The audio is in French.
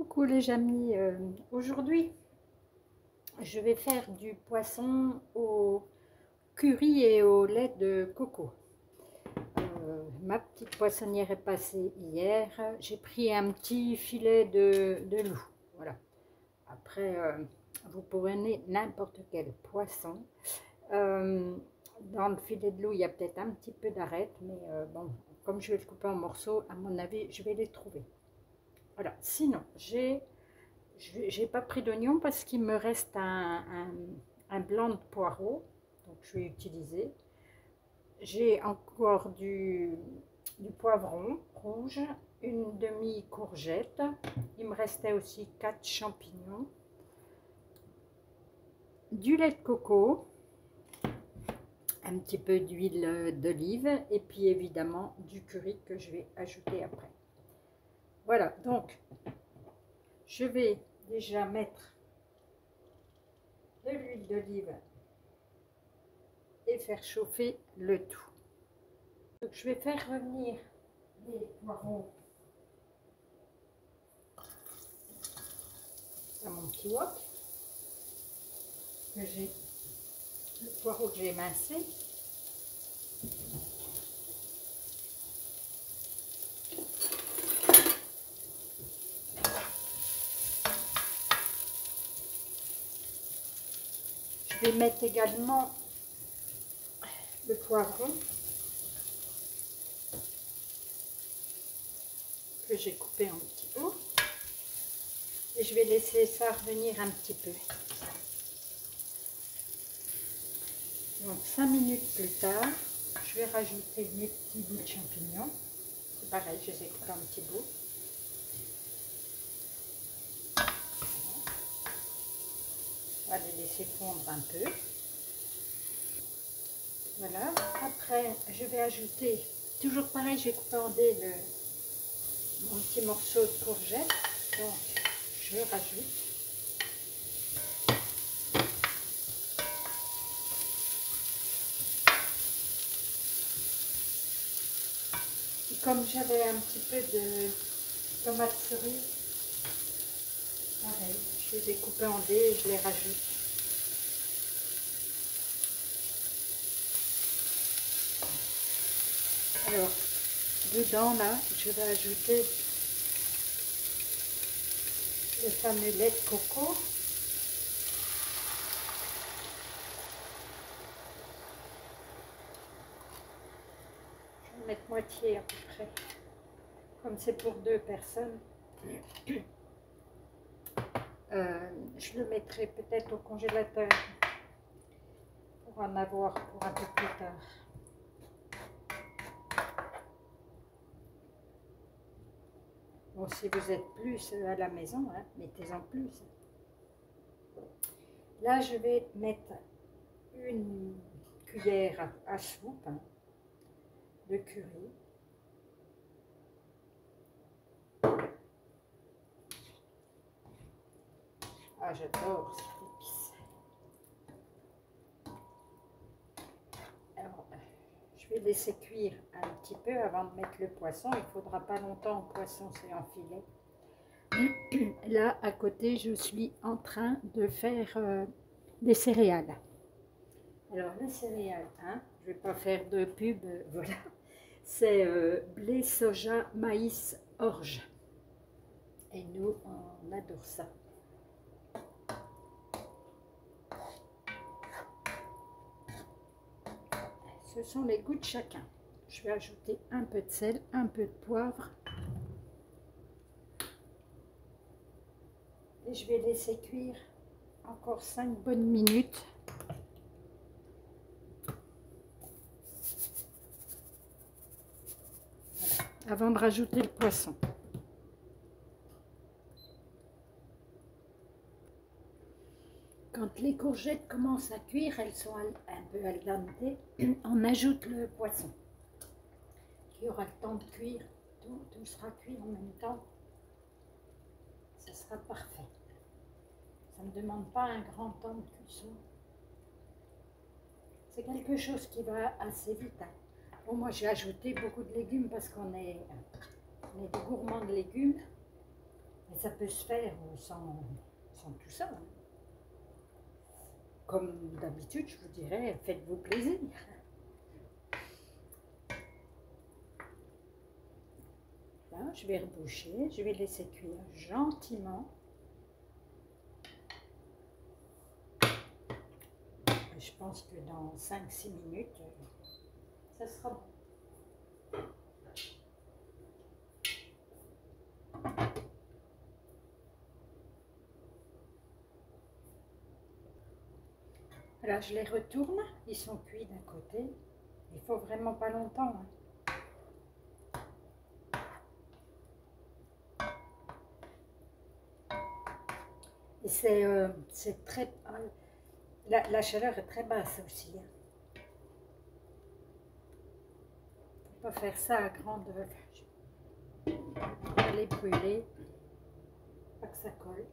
Coucou les amis, aujourd'hui je vais faire du poisson au curry et au lait de coco. Ma petite poissonnière est passée hier, j'ai pris un petit filet de loup. Voilà. Après, vous prenez n'importe quel poisson. Dans le filet de loup, il y a peut-être un petit peu d'arête, mais bon, comme je vais le couper en morceaux, à mon avis, je vais les trouver. Voilà. Sinon, j'ai pas pris d'oignon parce qu'il me reste un blanc de poireau, donc je vais utiliser. J'ai encore du poivron rouge, une demi-courgette. Il me restait aussi 4 champignons, du lait de coco, un petit peu d'huile d'olive et puis évidemment du curry que je vais ajouter après. Voilà, donc je vais déjà mettre de l'huile d'olive et faire chauffer le tout. Donc, je vais faire revenir les poireaux dans mon petit wok. Le poireau que j'ai émincé. Je vais mettre également le poivron que j'ai coupé en petits bouts. Et je vais laisser ça revenir un petit peu. Donc 5 minutes plus tard, je vais rajouter mes petits bouts de champignons. C'est pareil, je les ai coupés en petits bouts. On va les laisser fondre un peu. Voilà. Après, je vais ajouter, toujours pareil, j'ai coupé en dés mon petit morceau de courgette. Donc, je rajoute. Et comme j'avais un petit peu de tomates cerises, pareil, je les ai coupées en dés et je les rajoute. Alors, dedans là, je vais ajouter le fameux lait de coco. Je vais mettre moitié à peu près. Comme c'est pour 2 personnes, je le mettrai peut-être au congélateur pour en avoir pour un peu plus tard. Bon, si vous êtes plus à la maison, hein, mettez-en plus. Là, je vais mettre une cuillère à soupe de curry. Ah, j'adore cette épice. Alors, je vais laisser cuire un petit peu avant de mettre le poisson. Il ne faudra pas longtemps, le poisson c'est en filet. Là, à côté, je suis en train de faire des céréales. Alors, les céréales, hein, je ne vais pas faire de pub, voilà. C'est blé, soja, maïs, orge. Et nous, on adore ça. Ce sont les goûts de chacun. Je vais ajouter un peu de sel, un peu de poivre. Et je vais laisser cuire encore 5 bonnes minutes. Voilà, avant de rajouter le poisson. Quand les courgettes commencent à cuire, elles sont un peu al dente, on ajoute le poisson. Il y aura le temps de cuire, tout sera cuit en même temps. Ça sera parfait. Ça ne demande pas un grand temps de cuisson. C'est quelque chose qui va assez vite. Hein. Bon, moi j'ai ajouté beaucoup de légumes parce qu'on est des gourmands de légumes. Mais ça peut se faire sans tout ça, hein. Comme d'habitude, je vous dirais, faites-vous plaisir. Là, je vais reboucher, je vais laisser cuire gentiment. Je pense que dans 5-6 minutes, ça sera bon. Là, je les retourne, ils sont cuits d'un côté. Il faut vraiment pas longtemps, hein. Et c'est très... La chaleur est très basse aussi, hein. Faut pas faire ça à grande... Je vais les brûler, pas que ça colle.